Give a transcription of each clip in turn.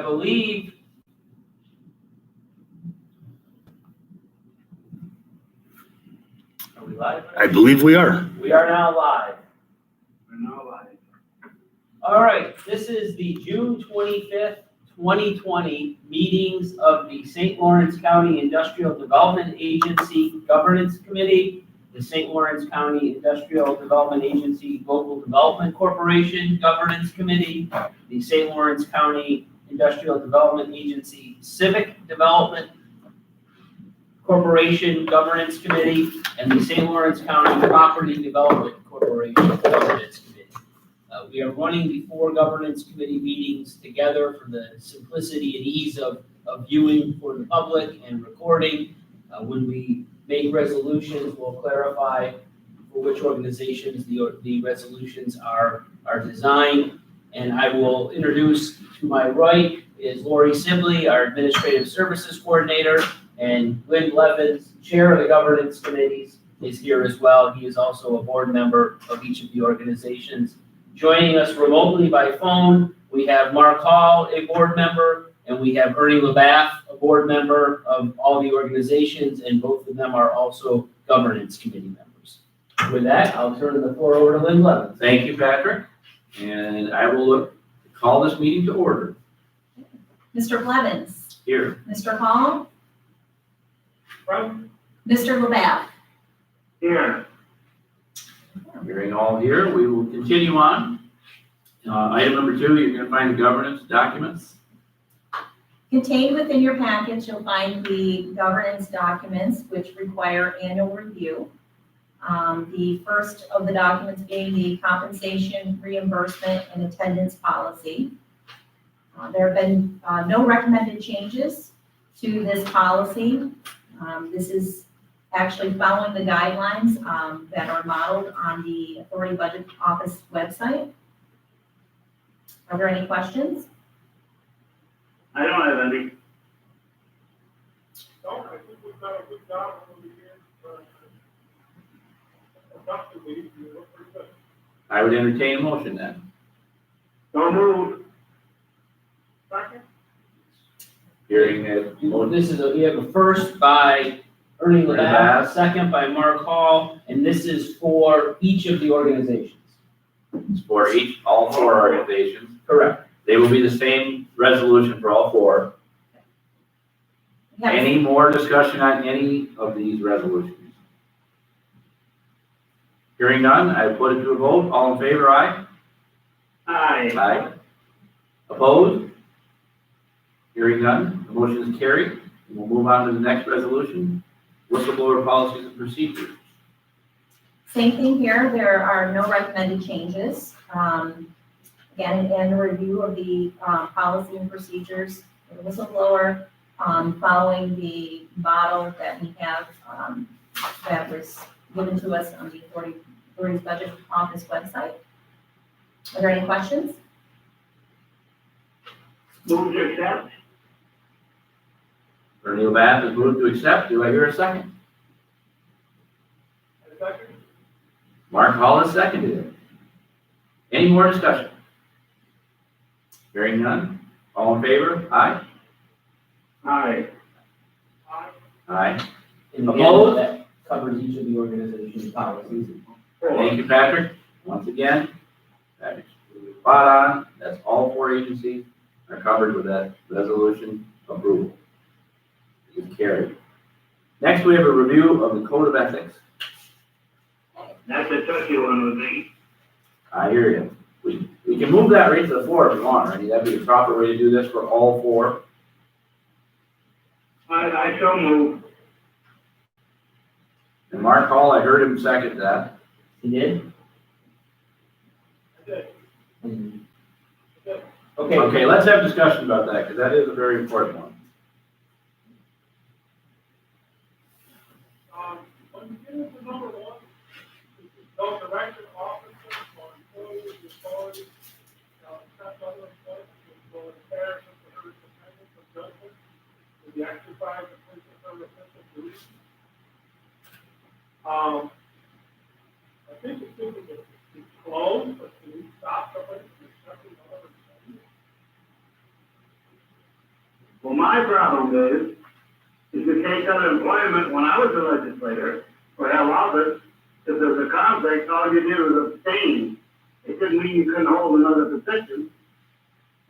believe are we live? I believe we are. We are now live. We're now live. All right, this is the June 25th, 2020 meetings of the St. Lawrence County Industrial Development Agency Governance Committee, the St. Lawrence County Industrial Development Agency Local Development Corporation Governance Committee, the St. Lawrence County Industrial Development Agency Civic Development Corporation Governance Committee, and the St. Lawrence County Property Development Corporation Governance Committee. We are running the four governance committee meetings together for the simplicity and ease of viewing for the public and recording. When we make resolutions, we'll clarify for which organizations the resolutions are designed. And I will introduce, to my right is Lori Sibley, our Administrative Services Coordinator, and Lynn Levens, Chair of the Governance Committees, is here as well. He is also a board member of each of the organizations. Joining us remotely by phone, we have Mark Hall, a board member, and we have Ernie LaBath, a board member of all the organizations, and both of them are also governance committee members. With that, I'll turn the floor over to Lynn Levens. Thank you, Patrick, and I will call this meeting to order. Mr. Blevins. Here. Mr. Hall. Present. Mr. LaBath. Here. Hearing all here, we will continue on. Item number 2, you're going to find the governance documents. Contained within your package, you'll find the governance documents which require annual review. The first of the documents being the compensation, reimbursement, and attendance policy. There have been no recommended changes to this policy. This is actually following the guidelines that are modeled on the Authority Budget Office website. Are there any questions? I don't have any. No, I think we've done a good job over the years, effectively, you look pretty good. I would entertain a motion then. Don't move. Second? Hearing that motion. We have a first by Ernie LaBath, LaBath. second by Mark Hall, and this is for each of the organizations. It's for all four organizations. Correct. They will be the same resolution for all four. Yes. Any more discussion on any of these resolutions? Hearing none, I put it to a vote. All in favor, aye? Aye. Aye. Opposed? Hearing none, the motion is carried. We'll move on to the next resolution. Whistleblower policies and procedures. Same thing here, there are no recommended changes. Again, an annual review of the policy and procedures for the whistleblower, following the model that we have that was given to us on the Authority's Budget Office website. Are there any questions? Move to accept. Ernie LaBath has moved to accept. Do I hear a second? A second? Mark Hall has seconded it. Any more discussion? Hearing none. All in favor? Aye? Aye. Aye. Aye. And again, Opposed? that covers each of the organization's policies. Thank you, Patrick. Once again, Patrick's spot on. That's all four agencies are covered with that resolution approval. It's carried. Next, we have a review of the Code of Ethics. That's a touchy one with me. I hear you. We can move that right to the floor if you want, Randy. That'd be the proper way to do this for all four. I so move. And Mark Hall, I heard him second that. He did? I did. And- I did. Okay. Okay, let's have discussion about that, because that is a very important one. When you get into number 1, no direction officer or employee, authority, except other employees will impair his or her independence of judgment with the exercise of his or her official duties. I think it's good to close, but can we stop somebody from accepting another employee? Well, my problem is you take other employment, when I was a legislator, or held office, if there's a conflict, all you did was abstain. It didn't mean you couldn't hold another position.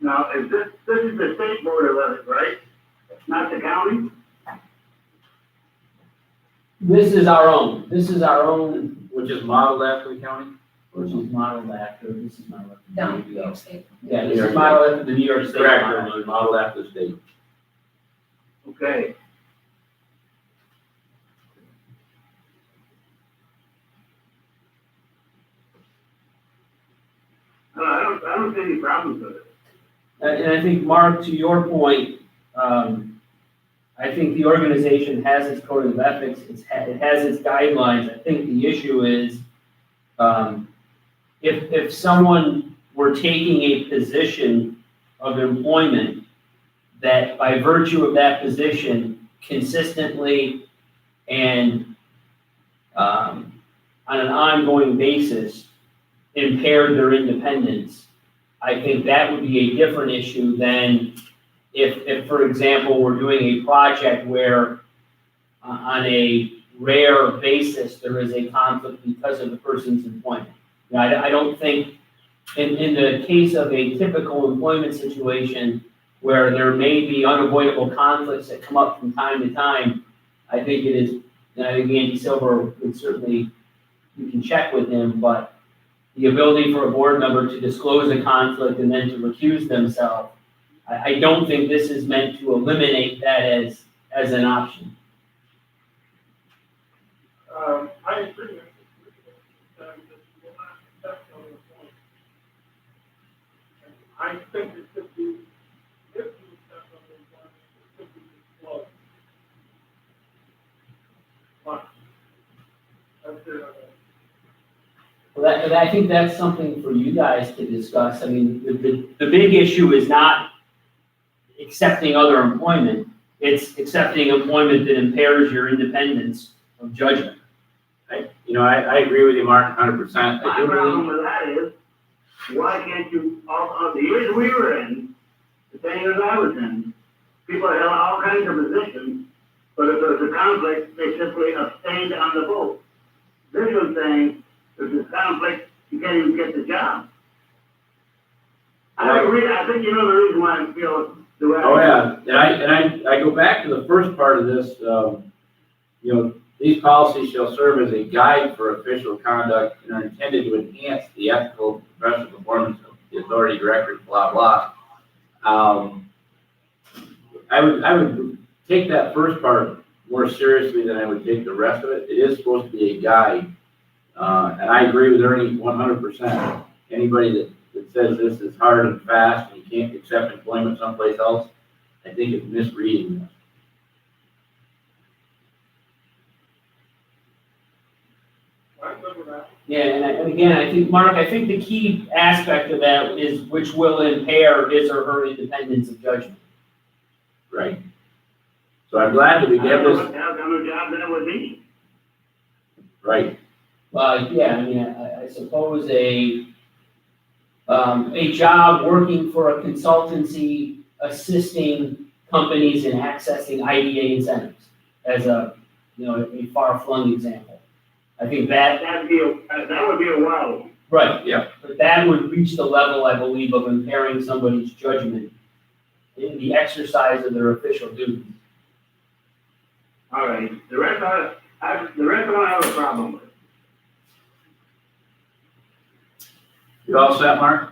Now, if this is the state board of levies, right? Not the county? This is our own, Which is modeled after the county? which is modeled after, this is modeled after. No, New York State. Yeah, this is modeled after the New York State Correct, model. it's modeled after the state. Okay. I don't see any problems with it. And I think, Mark, to your point, I think the organization has its code of ethics, it has its guidelines. I think the issue is, if someone were taking a position of employment that by virtue of that position consistently and on an ongoing basis impaired their independence, I think that would be a different issue than if, for example, we're doing a project where on a rare basis, there is a conflict because of the person's employment. You know, I don't think, in the case of a typical employment situation where there may be unavoidable conflicts that come up from time to time, I think it is, and I think Andy Silver would certainly, you can check with him, but the ability for a board member to disclose a conflict and then to recuse themselves, I don't think this is meant to eliminate that as an option. I agree with you, that you will not accept other appointments. I think it should be, if you accept other appointments, it should be disclosed. But, that's it. Well, I think that's something for you guys to discuss. I mean, the big issue is not accepting other employment. It's accepting employment that impairs your independence of judgment. I agree with you, Mark, 100%. I My do problem believe, with that is, why can't you, all of the years we were in, the 10 years I was in, people held all kinds of positions, but if there was a conflict, they simply abstained on the vote. This was saying, if there's conflict, you can't even get the job. I agree, I think you know the reason why I feel the way I. oh, yeah, and I go back to the first part of this, these policies shall serve as a guide for official conduct and are intended to enhance the ethical professional performance of the authority directors, blah, blah. I would take that first part more seriously than I would take the rest of it. It is supposed to be a guide. And I agree with Ernie 100%. Anybody that says this is hard and fast and you can't accept employment someplace else, I think it's misreading this. I'm good with that. Yeah, and again, I think, Mark, I think the key aspect of that is which will impair his or her independence of judgment. Right. So I'm glad that we I get don't know this, what kind of job that would be. right. Yeah, I mean, I suppose a job working for a consultancy assisting companies in accessing IDA incentives as a far-flung example. I think that. That would be a wow. Right. Yeah. But that would reach the level, I believe, of impairing somebody's judgment in the exercise of their official duties. All right, the rest I don't have a problem with. You all set, Mark?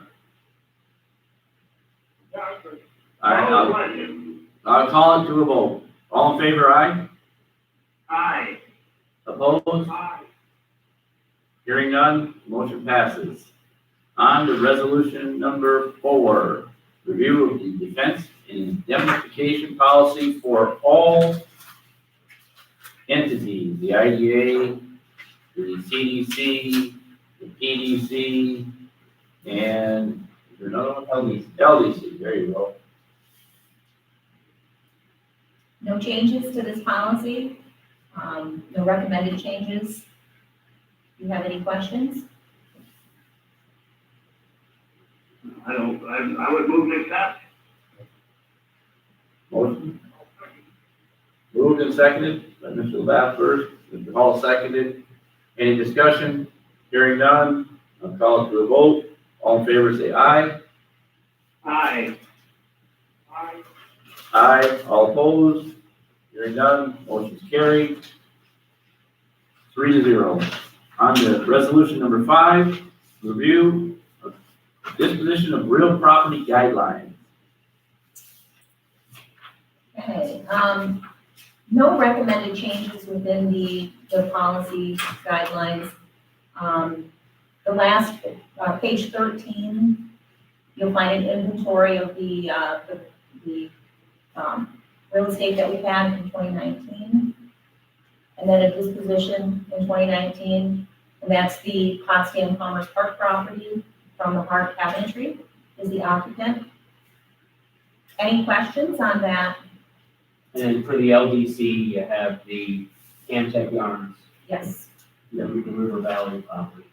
Yeah, I'm good. All right, No I'll question. call it to a vote. All in favor, aye? Aye. Opposed? Aye. Hearing none, motion passes. On to resolution number 4, review of the defense indemnification policy for all entities, the IDA, the CDC, the PDC, and is there another one? LDC, there you go. No changes to this policy, no recommended changes. Do you have any questions? I would move to accept. Motion moved and seconded by Mr. Labatt first, Mr. Hall seconded. Any discussion? Hearing none, I'll call it to a vote. All in favor, say aye. Aye. Aye. Aye. All opposed? Hearing none, motion's carried. 3-0. On to resolution number 5, review of disposition of real property guidelines. Okay, no recommended changes within the policy guidelines. The last, page 13, you'll find an inventory of the real estate that we've had in 2019. And then a disposition in 2019, and that's the Potsdam Commerce Park property from the Hart Cabinetry is the occupant. Any questions on that? And for the LDC, you have the Camtech Yarns, Yes. the River Valley property.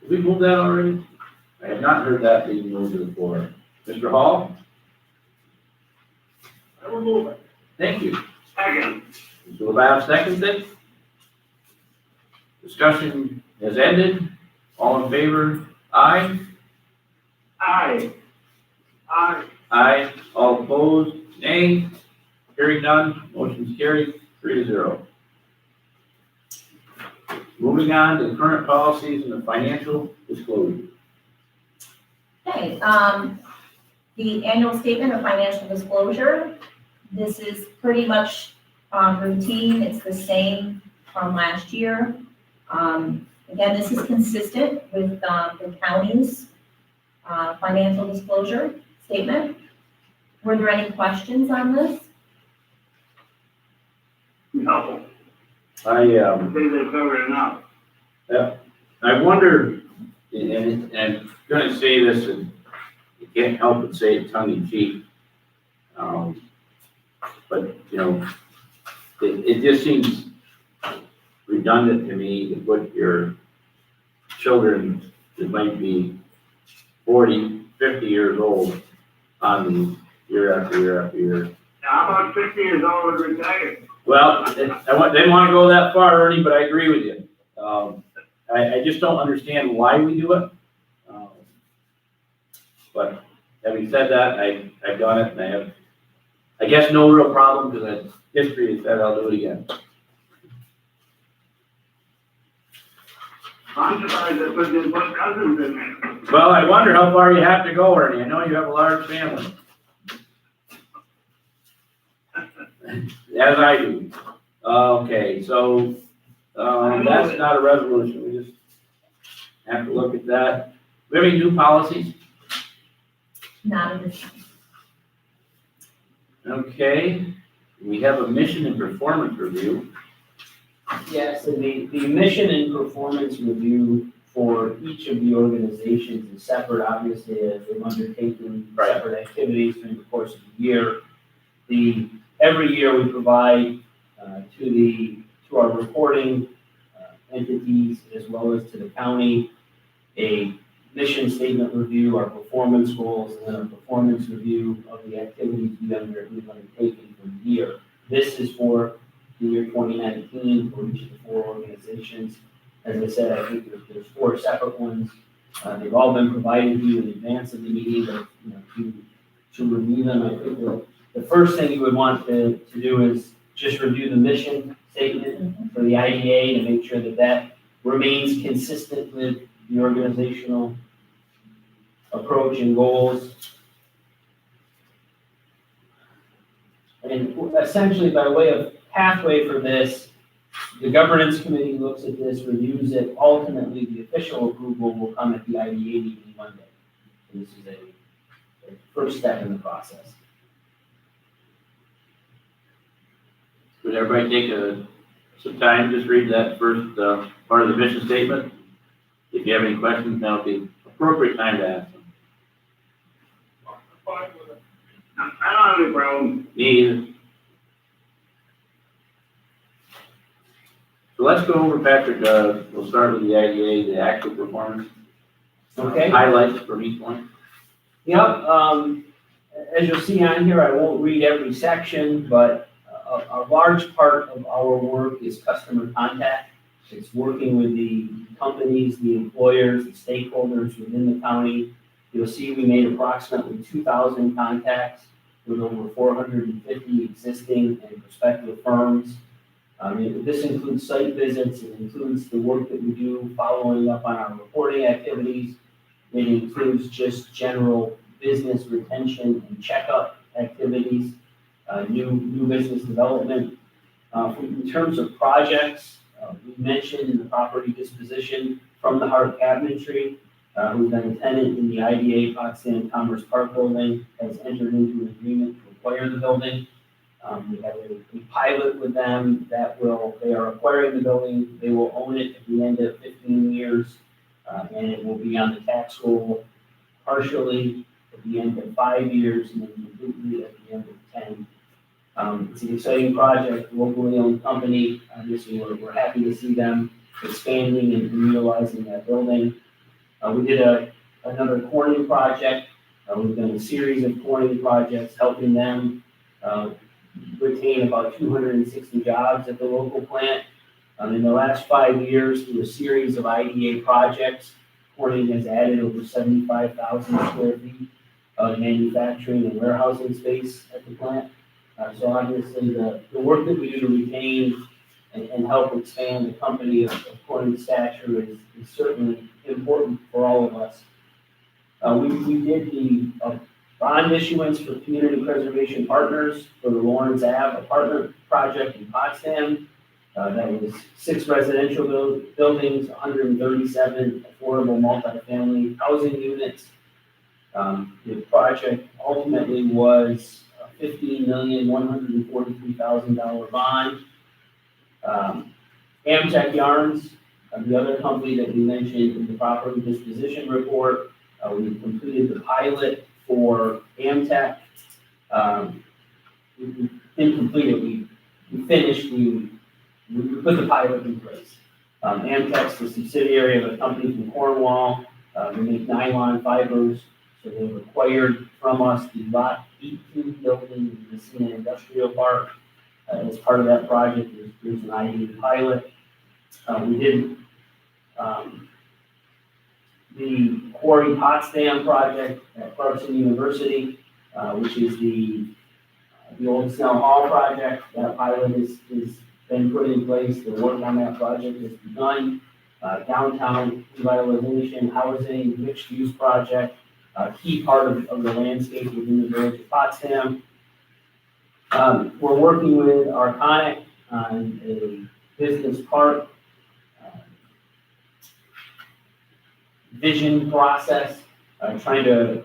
Did we move that already? I have not heard that being moved before. Mr. Hall? I will move it. Thank you. Second. Mr. Labatt seconds it. Discussion has ended. All in favor? Aye. Aye. Aye. Aye. All opposed? Nay. Hearing none, motion's carried, 3-0. Moving on to current policies and the financial disclosure. Okay, the annual statement of financial disclosure, this is pretty much routine. It's the same from last year. Again, this is consistent with the county's financial disclosure statement. Were there any questions on this? No. I I think they covered enough. I wonder, and I'm gonna say this, and you can't help but say it tongue in cheek. But, you know, it just seems redundant to me to put your children that might be 40, 50 years old on these year after year after year. How about 50 years old and retired? Well, didn't want to go that far, Ernie, but I agree with you. I just don't understand why we do it. But having said that, I've done it, and I have, I guess, no real problem, because history has said I'll do it again. I'm surprised they put cousins in there. Well, I wonder how far you have to go, Ernie. I know you have a large family. As I do. Okay, so, that's not a resolution, we just have to look at that. We have any new policies? Not at this time. Okay, we have a mission and performance review. Yes, and the mission and performance review for each of the organizations is separate, obviously, as they've undertaken Right. separate activities during the course of the year. Every year we provide to our reporting entities as well as to the county a mission statement review, our performance goals, and then a performance review of the activities we've undertaken for the year. This is for the year 2019 for each of the 4 organizations. As I said, I think there's 4 separate ones. They've all been provided to you in advance of the meeting, but to review them, I think the first thing you would want to do is just review the mission statement for the IDA to make sure that that remains consistent with the organizational approach and goals. And essentially, by way of pathway for this, the governance committee looks at this, reviews it. Ultimately, the official approval will come at the IDA meeting Monday. So this is a first step in the process. Would everybody take some time, just read that first part of the mission statement? If you have any questions, now would be appropriate time to ask them. I'm fine with it. I don't have any problem. Me either. So let's go over, Patrick, we'll start with the IDA, the actual performance. Okay. Highlights from each one. Yep, as you'll see on here, I won't read every section, but a large part of our work is customer contact. It's working with the companies, the employers, the stakeholders within the county. You'll see we made approximately 2,000 contacts with over 450 existing and prospective firms. This includes site visits, it includes the work that we do following up on our reporting activities. It includes just general business retention and checkup activities, new business development. In terms of projects, we mentioned in the property disposition from the Hart Cabinetry, who's been a tenant in the IDA Potsdam Commerce Park building, has entered into an agreement to acquire the building. We have a pilot with them they are acquiring the building, they will own it at the end of 15 years, and it will be on the tax roll partially at the end of 5 years and then completely at the end of 10. It's an exciting project, locally owned company. Obviously, we're happy to see them expanding and utilizing that building. We did another Corning project. We've done a series of Corning projects helping them retain about 260 jobs at the local plant. In the last 5 years, through a series of IDA projects, Corning has added over 75,000 square feet of manufacturing and warehousing space at the plant. So obviously, the work that we do to retain and help expand the company of Corning stature is certainly important for all of us. We did the bond issuance for Community Preservation Partners for the Lawrence Ave apartment project in Potsdam. That was 6 residential buildings, 137 affordable multifamily housing units. The project ultimately was a $15,143,000 bond. Amtech Yarns, the other company that we mentioned in the property disposition report, we completed the pilot for Amtech. We didn't complete it, we finished, we put the pilot in place. Amtech's a subsidiary of a company from Cornwall. They make nylon fibers, so they've acquired from us the Lot 18 building in the Messina Industrial Park. As part of that project, there's an IDA pilot. We did the Quarry Potsdam project at Clarkson University, which is the old Snell Hall project. That pilot is been put in place. The work on that project has begun. Downtown revitalization, housing, mixed-use project, a key part of the landscape within the village of Potsdam. We're working with Arconic on a business park vision process, trying to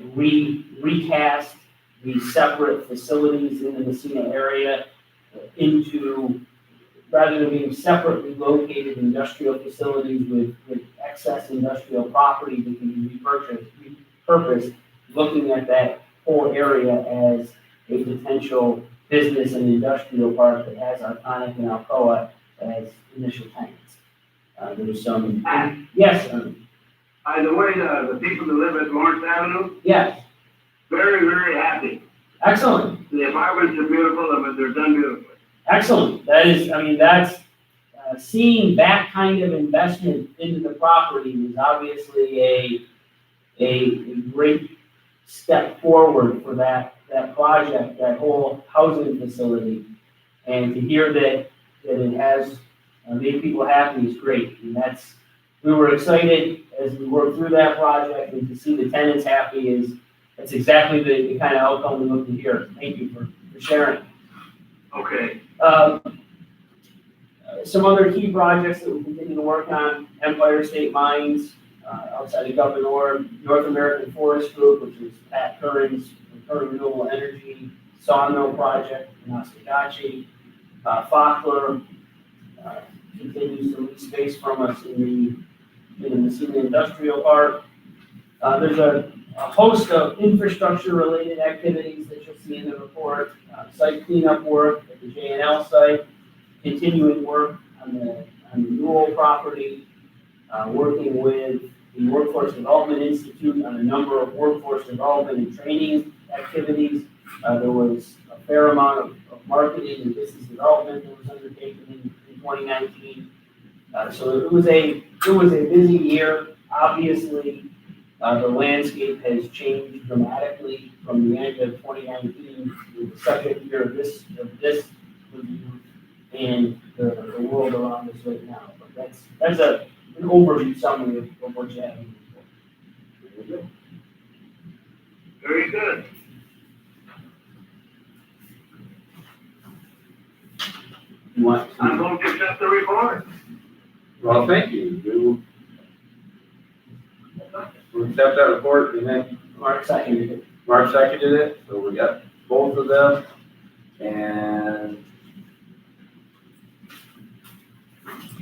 recast the separate facilities in the Messina area into, rather than being separately located industrial facilities with excess industrial property that can be repurposed, looking at that whole area as a potential business and industrial park that has Arconic and Alcoa as initial tenants. There's some, yes, By the way, the people that live at Lawrence Avenue, yes, very, very happy. excellent. The apartments are beautiful, and they're done beautifully. Excellent. That is, that's seeing that kind of investment into the property is obviously a great step forward for that project, that whole housing facility. And to hear that it has made people happy is great. And we were excited as we worked through that project, and to see the tenants happy that's exactly the kind of outcome we look to hear. Thank you for sharing. Okay. Some other key projects that we continue to work on: Empire State Mines, outside of Governor, North American Forest Group, which is Pat Curran's Renewable Energy Sawmill project in Oswegatchie. Fockler continues to lease space from us in the Messina Industrial Park. There's a host of infrastructure-related activities that you'll see in the report. Site cleanup work at the J&L site, continuing work on the Newell property, working with the Workforce Development Institute on a number of workforce development and training activities. There was a fair amount of marketing and business development that was undertaken in 2019. So it was a busy year. Obviously, the landscape has changed dramatically from the end of 2019 to the second year of this review and the world around us right now. But that's an overview summary of what you have. Very good. You want I'm to, going to accept the report. well, thank you. We'll accept that report, and then Mark seconded it. Mark seconded it, so we got both of them. And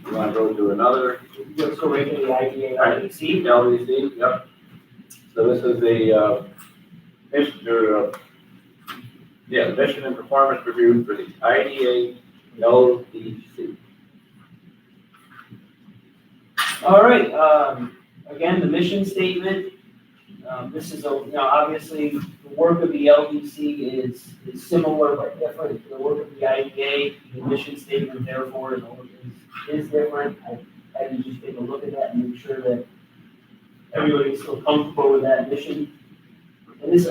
you want to go to another? Let's go right to the IDA LDC. LDC, yep. So this is a, mission and performance review for the IDA LDC. All right, again, the mission statement. This is, obviously, the work of the LDC is similar but different to the work of the IDA. The mission statement, therefore, is different. I had to just take a look at that and make sure that everybody's still comfortable with that mission. And this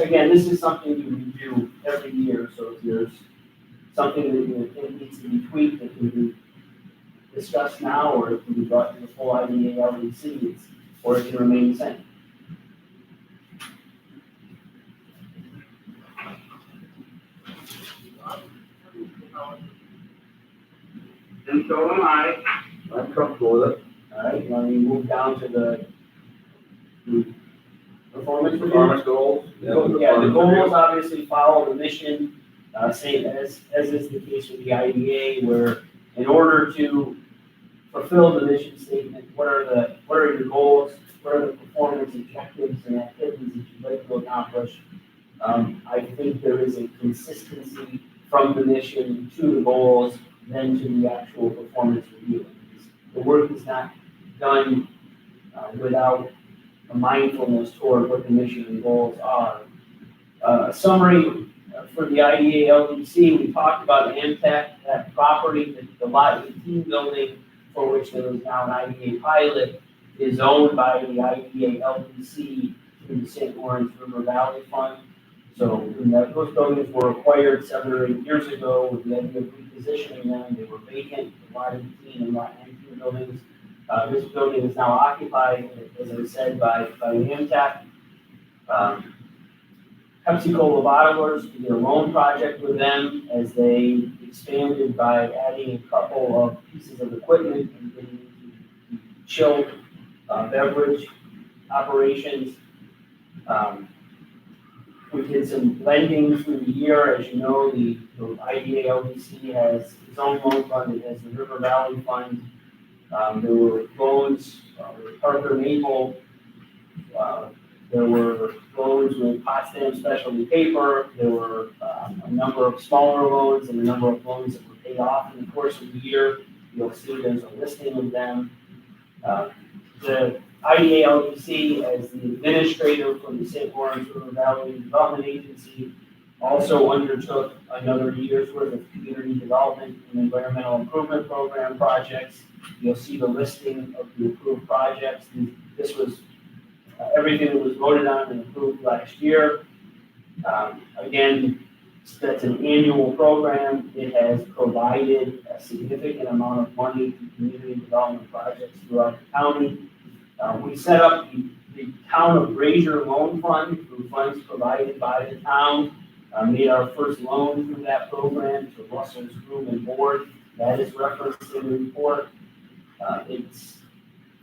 is something you review every year, so if there's something that you think needs to be tweaked, that can be discussed now, or it can be brought to the full IDA LDC, or it can remain the same. And so am I. I'm comfortable with it. All right, now we move down to the performance review. Performance goals. Yeah, the goals obviously follow the mission, same as is the case with the IDA, where in order to fulfill the mission statement, what are your goals? What are the performance objectives and activities that you'd like to accomplish? I think there is a consistency from the mission to the goals, then to the actual performance review. The work is not done without a mindfulness toward what the mission and goals are. A summary for the IDA LDC, we talked about Amtech, that property, the Lot 18 building, for which there is now an IDA pilot, is owned by the IDA LDC through the St. Lawrence River Valley Fund. So when those buildings were acquired 7 or 8 years ago with the idea of repositioning them, they were vacant, the Lot 18 and Lot 19 buildings. This building is now occupied, as I said, by Amtech. PepsiCo bottlers, we did a loan project with them as they expanded by adding a couple of pieces of equipment and getting into chilled beverage operations. We did some lending through the year. As you know, the IDA LDC has its own loan fund. It has the River Valley Fund. There were loans with Parker Maple. There were loans with Potsdam Specialty Paper. There were a number of smaller loans and a number of loans that were paid off in the course of the year. You'll see there's a listing of them. The IDA LDC, as the administrator for the St. Lawrence River Valley Development Agency, also undertook another year's worth of community development and environmental improvement program projects. You'll see the listing of the approved projects. This was everything that was voted on and approved last year. Again, that's an annual program. It has provided a significant amount of money to community development projects throughout the county. We set up the Town of Brazier Loan Fund through funds provided by the town. Made our first loan through that program to Russell's Room and Board. That is referenced in the report. There's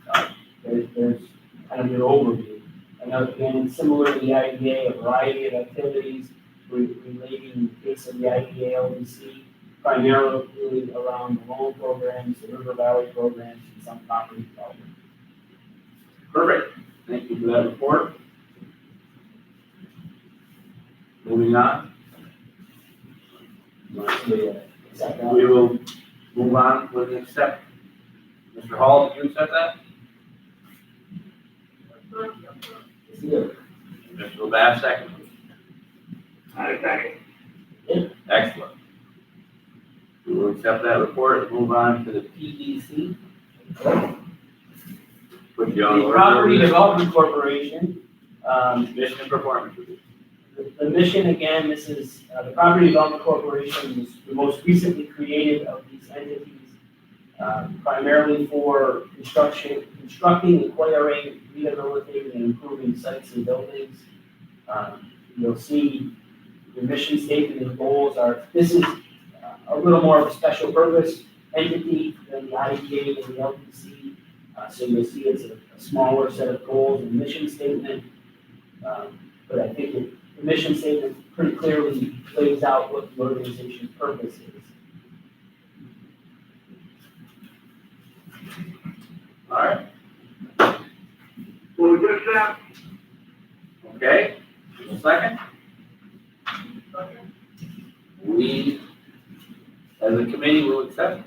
kind of an overview. And again, similar to the IDA, a variety of activities relating in the case of the IDA LDC, primarily around the loan programs, the River Valley programs, and some property development. Perfect. Thank you for that report. Moving on. We will move on with the accept. Mr. Hall, did you accept that? See you. Mr. LeBaff, second. I second. Excellent. We will accept that report and move on to the PDC. Put you on The order. Property Development Corporation, Mission and performance review. the mission, again, this is, the Property Development Corporation was the most recently created of these entities, primarily for constructing, acquiring, rehabilitating, and improving sites and buildings. You'll see the mission statement and goals are, this is a little more of a special purpose entity than the IDA and the LPC. So you'll see it's a smaller set of goals and mission statement. But I think the mission statement pretty clearly lays out what the organization's purpose is. All right, Well, just that, okay. A second. We, as a committee, will accept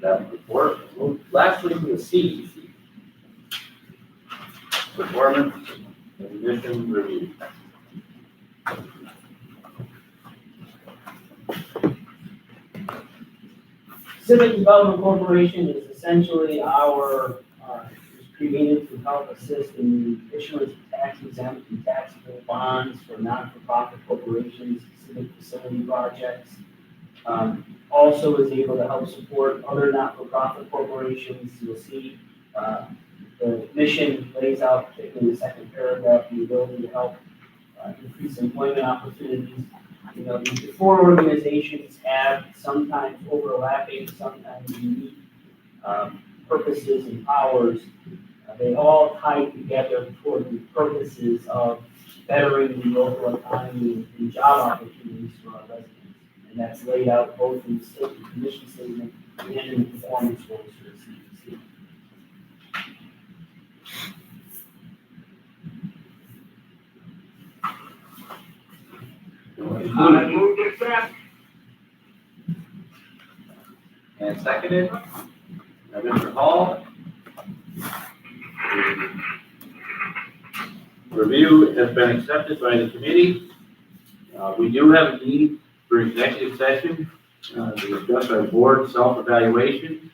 that report. Well, lastly, the CEC. Performance and mission review. Civic Development Corporation is essentially was created to help assist in the issuance of tax exempt and taxable bonds for non-for-profit corporations, civic facility projects. Also is able to help support other not-for-profit corporations. You'll see, the mission lays out, particularly in the second paragraph, the ability to help increase employment opportunities. You know, the four organizations have sometimes overlapping, sometimes unique purposes and powers. They all tie together toward the purposes of bettering the local economy and job opportunities for our residents. And that's laid out both in the statement, the mission statement, and in the performance goals for the CDC. I move to accept. And seconded by Mr. Hall. Review has been accepted by the committee. We do have a need for executive session to discuss our board self-evaluation.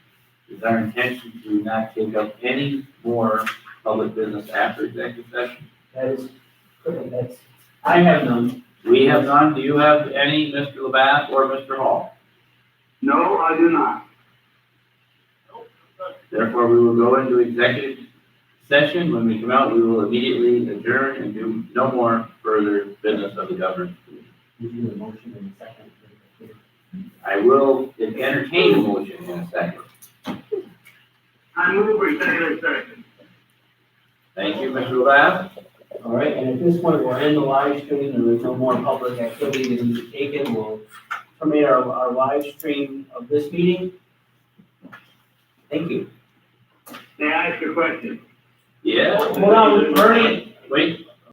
It's our intention to not take up any more public business after executive session. That is, that's, I have none. We have none. Do you have any, Mr. LeBaff or Mr. Hall? No, I do not. Therefore, we will go into executive session. When we come out, we will immediately adjourn and do no more further business of the government. You do a motion in a second. I will entertain a motion in a second. I move for executive session. Thank you, Mr. LeBaff. All right, and at this point, we'll end the live stream, and there's no more public activity that needs to be taken. We'll terminate our live stream of this meeting. Thank you. May I ask a question? Yeah. Hold on, Bernie. Wait,